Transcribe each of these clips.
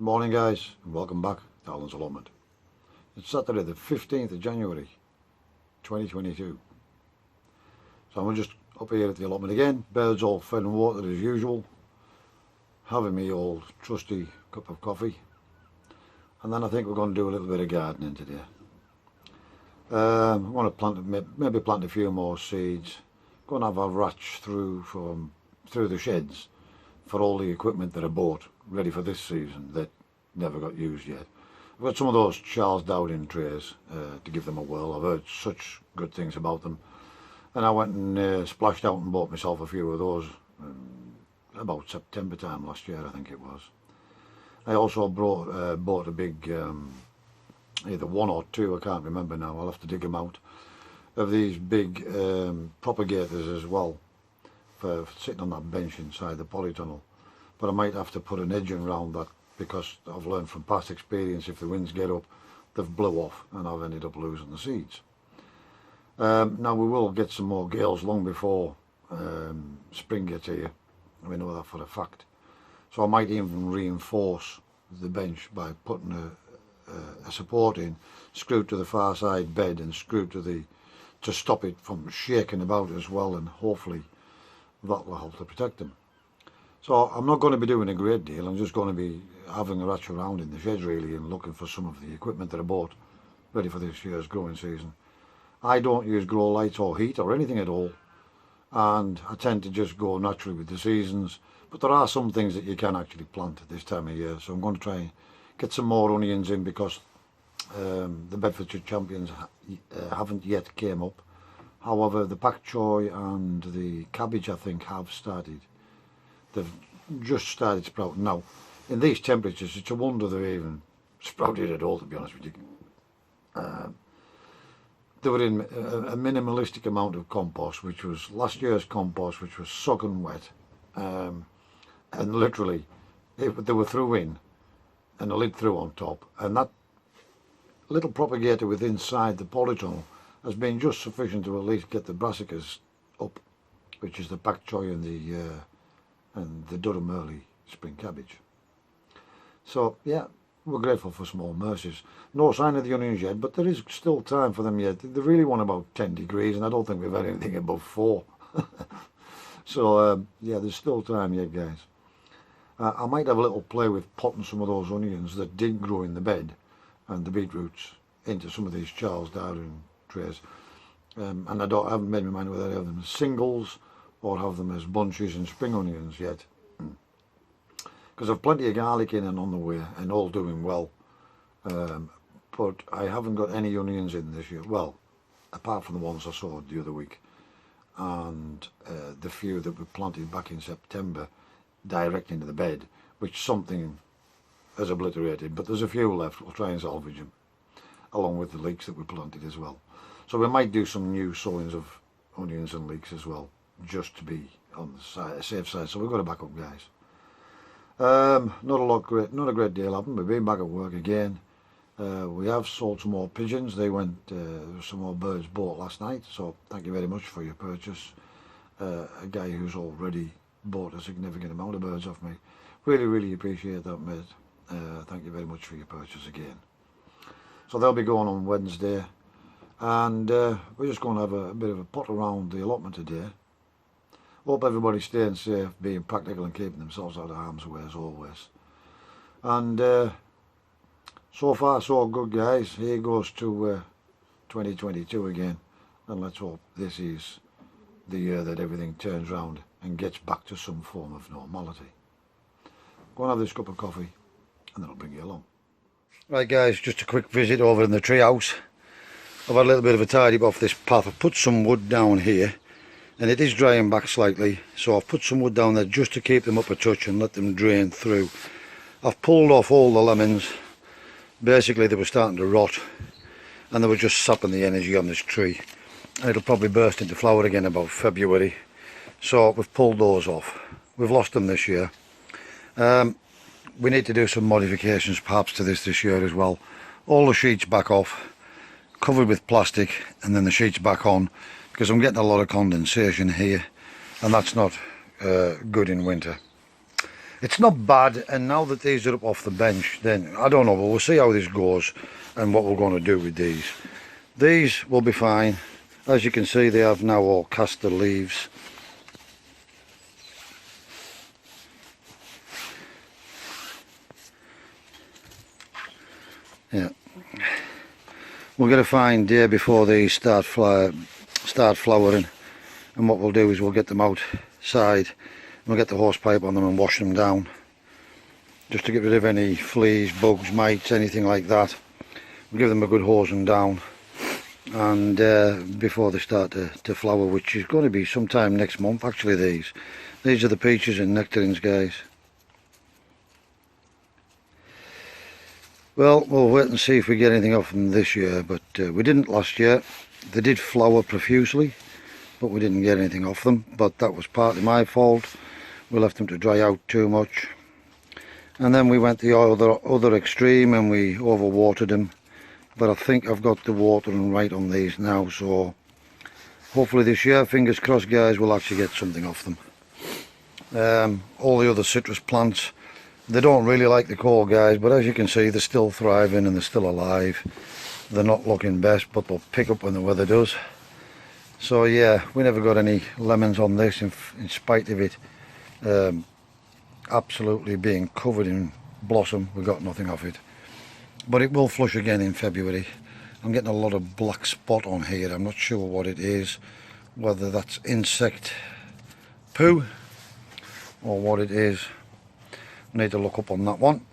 Good morning guys, and welcome back to Alan's Allotment. It's Saturday the 15th of January 2022. So I'm just up here at the allotment again, birds all fed and watered as usual, having me old trusty cup of coffee, and then I think we're going to do a little bit of gardening today. I want to plant, maybe plant a few more seeds, going to have a ratch through the sheds for all the equipment that I bought ready for this season that never got used yet. I've got some of those Charles Dowding trays to give them a whirl. I've heard such good things about them, and I went and splashed out and bought myself a few of those about September time last year, I think it was. I also bought a big either one or two, I can't remember now, I'll have to dig them out, of these big propagators as well for sitting on that bench inside the polytunnel. But I might have to put an edging around that because I've learned from past experience, if the winds get up, they've blow off and I've ended up losing the seeds. Now we will get some more gales long before spring gets here. We know that for a fact. So I might even reinforce the bench by putting a support in, screwed to the far side bed and screwed to stop it from shaking about as well, and hopefully that will help to protect them. So I'm not going to be doing a great deal. I'm just going to be having a ratch around in the sheds really and looking for some of the equipment that I bought ready for this year's growing season. I don't use grow lights or heat or anything at all, and I tend to just go naturally with the seasons. But there are some things that you can actually plant at this time of year, so I'm going to try and get some more onions in because the Bedfordshire Champions haven't yet came up. However, the pak choy and the cabbage I think have started. They've just started sprouting now. In these temperatures, it's a wonder they're even sprouted at all, to be honest with you. They were in a minimalistic amount of compost, which was last year's compost, which was soaking wet, and literally they were through in and a lid through on top, and that little propagator with inside the polytunnel has been just sufficient to at least get the brassicas up, which is the pak choy and the Durham early spring cabbage. So yeah, we're grateful for small mercies. No sign of the onions yet, but there is still time for them yet. They really want about 10 degrees, and I don't think we've had anything above 4. So yeah, there's still time yet, guys. I might have a little play with potting some of those onions that did grow in the bed and the beetroots into some of these Charles Dowding trays. And I haven't made my mind whether I have them as singles or have them as bunches and spring onions yet, because I've plenty of garlic in and on the way and all doing well, but I haven't got any onions in this year, well, apart from the ones I sowed the other week and the few that were planted back in September direct into the bed, which something has obliterated, but there's a few left. We'll try and salvage them along with the leeks that we planted as well. So we might do some new sowings of onions and leeks as well, just to be on the safe side. So we've got to back up, guys. Not a great deal happened. We've been back at work again. We have sold some more pigeons. They went, some more birds bought last night, so thank you very much for your purchase. A guy who's already bought a significant amount of birds off me. Really appreciate that, mate. Thank you very much for your purchase again. So they'll be going on Wednesday, and we're just going to have a bit of a pot around the allotment today. Hope everybody's staying safe, being practical and keeping themselves out of harm's way as always. And so far so good, guys. Here goes to 2022 again, and let's hope this is the year that everything turns round and gets back to some form of normality. Go and have this cup of coffee and then I'll bring you along. Right guys, just a quick visit over in the tree house. I've had a little bit of a tidy up off this path. I've put some wood down here and it is drying back slightly, so I've put some wood down there just to keep them up a touch and let them drain through. I've pulled off all the lemons. Basically they were starting to rot and they were just sapping the energy on this tree. It'll probably burst into flower again about February, so we've pulled those off. We've lost them this year. We need to do some modifications perhaps to this year as well. All the sheets back off, covered with plastic, and then the sheets back on, because I'm getting a lot of condensation here and that's not good in winter. It's not bad, and now that these are up off the bench, then I don't know, but we'll see how this goes and what we're going to do with these. These will be fine. As you can see, they have now all cast their leaves. Yeah, we'll get a fine day before these start flowering, and what we'll do is we'll get them outside. We'll get the hose pipe on them and wash them down, just to get rid of any fleas, bugs, mites, anything like that. We'll give them a good hosing down, and before they start to flower, which is going to be sometime next month. Actually, these are the peaches and nectarines, guys. Well, we'll wait and see if we get anything off them this year, but we didn't last year. They did flower profusely, but we didn't get anything off them, but that was partly my fault. We left them to dry out too much, and then we went the other extreme and we overwatered them. But I think I've got the watering right on these now, so hopefully this year, fingers crossed guys, we'll actually get something off them. All the other citrus plants, they don't really like the cold, guys, but as you can see, they're still thriving and they're still alive. They're not looking best, but they'll pick up when the weather does. So yeah, we never got any lemons on this, in spite of it absolutely being covered in blossom. We got nothing off it, but it will flush again in February. I'm getting a lot of black spot on here. I'm not sure what it is, whether that's insect poo or what it is. Need to look up on that one.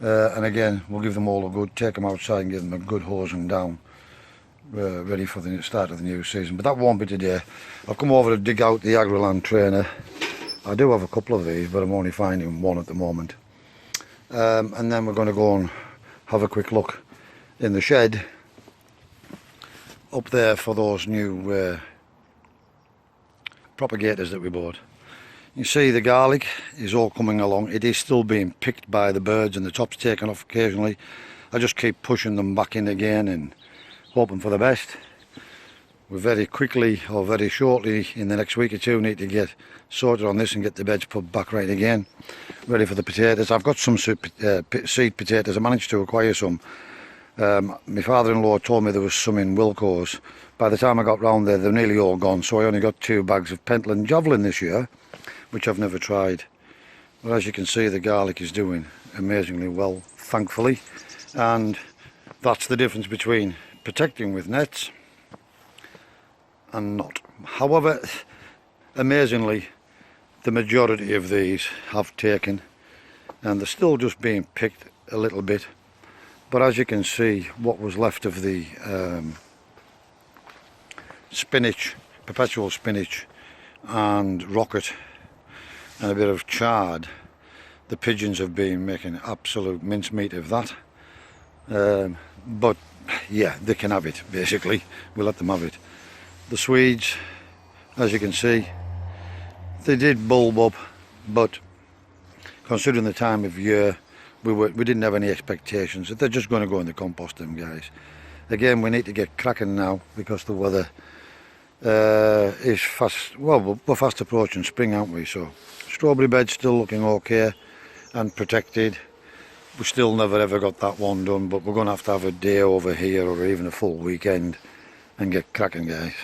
And again, we'll give them all a good, take them outside and give them a good hosing down, ready for the start of the new season. But that won't be today. I've come over to dig out the Agriland trainer. I do have a couple of these, but I'm only finding one at the moment. And then we're going to go and have a quick look in the shed up there for those new propagators that we bought. You see the garlic is all coming along. It is still being picked by the birds and the top's taken off occasionally. I just keep pushing them back in again and hoping for the best. We very quickly, or very shortly, in the next week or two, need to get sorted on this and get the beds put back right again, ready for the potatoes. I've got some seed potatoes. I managed to acquire some. My father-in-law told me there was some in Wilco's. By the time I got round there, they're nearly all gone, so I only got 2 bags of Pentland Javelin this year, which I've never tried. But as you can see, the garlic is doing amazingly well, thankfully, and that's the difference between protecting with nets and not. However, amazingly, the majority of these have taken, and they're still just being picked a little bit. But as you can see, what was left of the spinach, perpetual spinach and rocket, and a bit of chard, the pigeons have been making absolute mincemeat of that. But yeah, they can have it, basically. We'll let them have it. The Swedes, as you can see, they did bulb up, but considering the time of year, we didn't have any expectations. They're just going to go in the compost, them guys. Again, we need to get cracking now because the weather is fast. Well, we're fast approaching spring, aren't we? So strawberry bed's still looking okay and protected. We still never ever got that one done, but we're going to have a day over here or even a full weekend and get cracking, guys.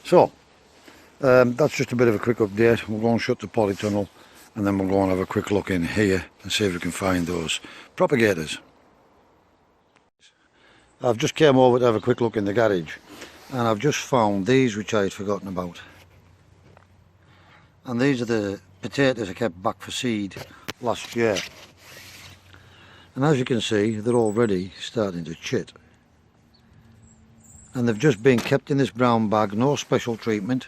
So that's just a bit of a quick update. We'll go and shut the polytunnel, and then we'll go and have a quick look in here and see if we can find those propagators. I've just came over to have a quick look in the garage, and I've just found these which I had forgotten about. And these are the potatoes I kept back for seed last year. And as you can see, they're already starting to chit. And they've just been kept in this brown bag, no special treatment.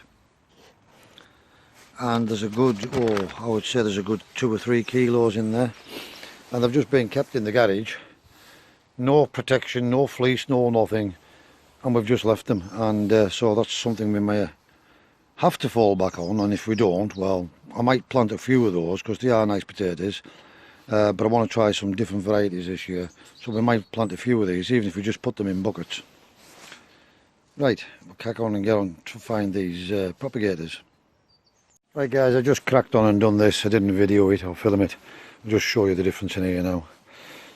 And there's a good, I would say there's a good 2 or 3 kilos in there. And they've just been kept in the garage. No protection, no fleece, no nothing. And we've just left them. And so that's something we may have to fall back on. And if we don't, well, I might plant a few of those because they are nice potatoes. But I want to try some different varieties this year. So we might plant a few of these, even if we just put them in buckets. Right, we'll crack on and get on to find these propagators. Right guys, I just cracked on and done this. I didn't video it or film it. I'll just show you the difference in here now.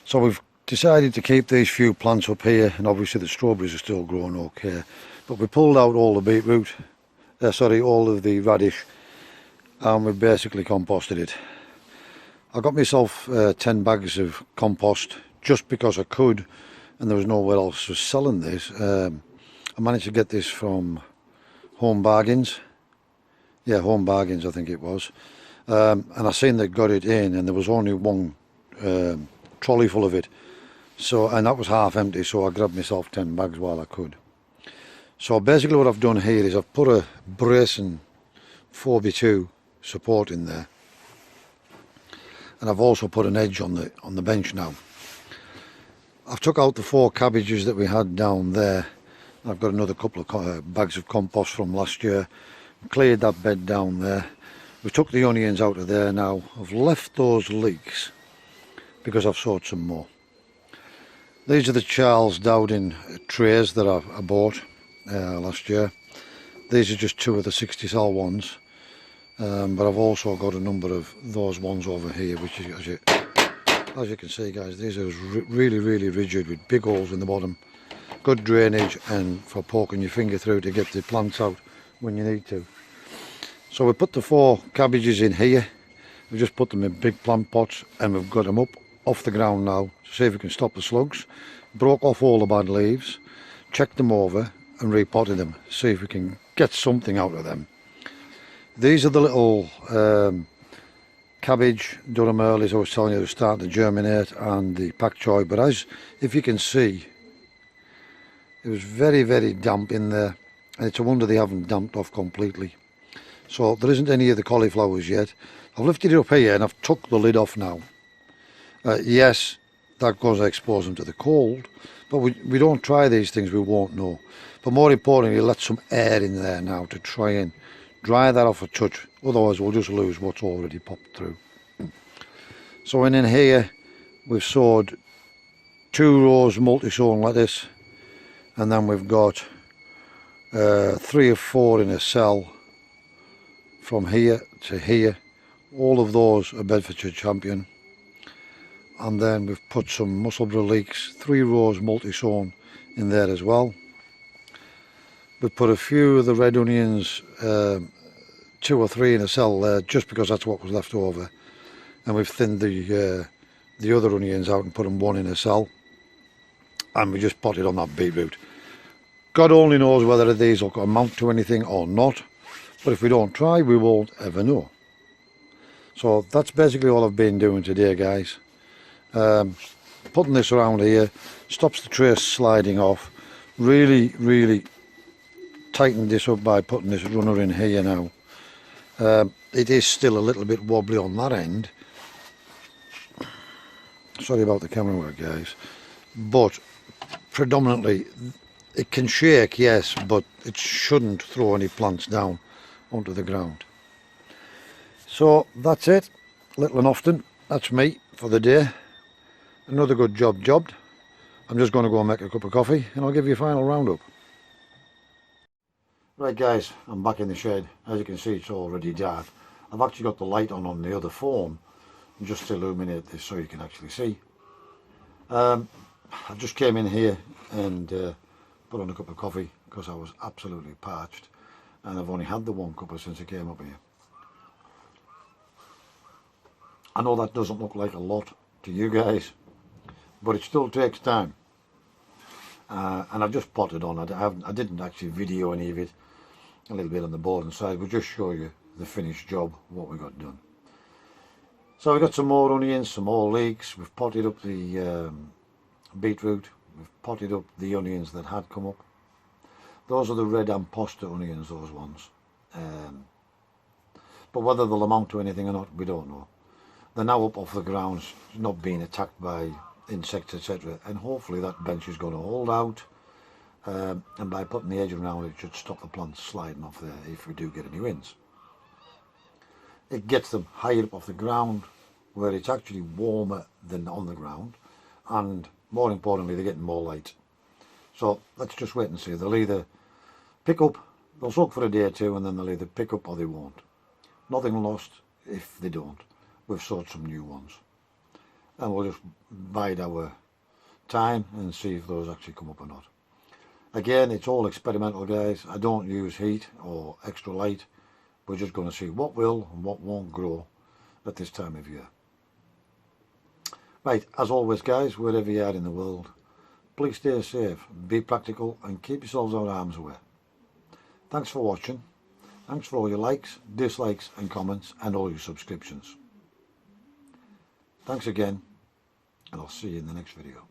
So we've decided to keep these few plants up here, and obviously the strawberries are still growing okay. But we pulled out all the beetroot, all of the radish, and we basically composted it. I got myself 10 bags of compost just because I could, and there was nowhere else was selling this. I managed to get this from Home Bargains. Yeah, Home Bargains I think it was. And I seen they got it in, and there was only one trolley full of it. So, and that was half empty, so I grabbed myself 10 bags while I could. So basically what I've done here is I've put a bracing 4x2 support in there. And I've also put an edge on the bench now. I've took out the 4 cabbages that we had down there. I've got another couple of bags of compost from last year. Cleared that bed down there. We took the onions out of there now. I've left those leeks because I've sowed some more. These are the Charles Dowding trays that I bought last year. These are just 2 of the 60 cell ones, but I've also got a number of those ones over here, which is, as you can see guys, these are really rigid with big holes in the bottom, good drainage, and for poking your finger through to get the plants out when you need to. So we put the 4 cabbages in here. We just put them in big plant pots, and we've got them up off the ground now to see if we can stop the slugs. Broke off all the bad leaves, checked them over and repotted them, see if we can get something out of them. These are the little cabbage Durham earlies I was telling you are starting to germinate, and the pak choi, but as if you can see, it was very damp in there, and it's a wonder they haven't damped off completely. So there isn't any of the cauliflowers yet. I've lifted it up here and I've took the lid off now. Yes, that goes to expose them to the cold, but we don't try these things, we won't know. But more importantly, let some air in there now to try and dry that off a touch, otherwise we'll just lose what's already popped through. So in here we've sowed 2 rows multi-sown lettuce, and then we've got 3 or 4 in a cell from here to here. All of those are Bedfordshire Champion. And then we've put some Musselburgh leeks, 3 rows multi-sown in there as well. We've put a few of the red onions, 2 or 3 in a cell there, just because that's what was left over. And we've thinned the other onions out and put them 1 in a cell. And we just potted on that beetroot. God only knows whether these will amount to anything or not. But if we don't try, we won't ever know. So that's basically all I've been doing today, guys. Putting this around here stops the tray sliding off. Really tightened this up by putting this runner in here now. It is still a little bit wobbly on that end. Sorry about the camera work, guys. But predominantly it can shake, yes, but it shouldn't throw any plants down onto the ground. So that's it, little and often. That's me for the day. Another good jobbed. I'm just going to go and make a cup of coffee, and I'll give you a final roundup. Right guys, I'm back in the shed. As you can see, it's already dark. I've actually got the light on the other phone just to illuminate this so you can actually see. I just came in here and put on a cup of coffee because I was absolutely parched, and I've only had the 1 cuppa since I came up here. I know that doesn't look like a lot to you guys, but it still takes time. And I've just potted on. I didn't actually video any of it. A little bit on the board and side. We'll just show you the finished job, what we got done. So we've got some more onions, some more leeks. We've potted up the beetroot. We've potted up the onions that had come up. Those are the red Amposta onions, those ones. But whether they'll amount to anything or not, we don't know. They're now up off the ground, not being attacked by insects, etc. And hopefully that bench is going to hold out. And by putting the edge around it should stop the plants sliding off there if we do get any winds. It gets them higher up off the ground where it's actually warmer than on the ground, and more importantly they're getting more light. So let's just wait and see. They'll either pick up, they'll soak for a day or 2, and then they'll either pick up or they won't. Nothing lost if they don't. We've sowed some new ones. And we'll just bide our time and see if those actually come up or not. Again, it's all experimental, guys. I don't use heat or extra light. We're just going to see what will and what won't grow at this time of year. Right, as always, guys, wherever you are in the world, please stay safe, be practical, and keep yourselves out of harm's way. Thanks for watching. Thanks for all your likes, dislikes, and comments, and all your subscriptions. Thanks again, and I'll see you in the next video.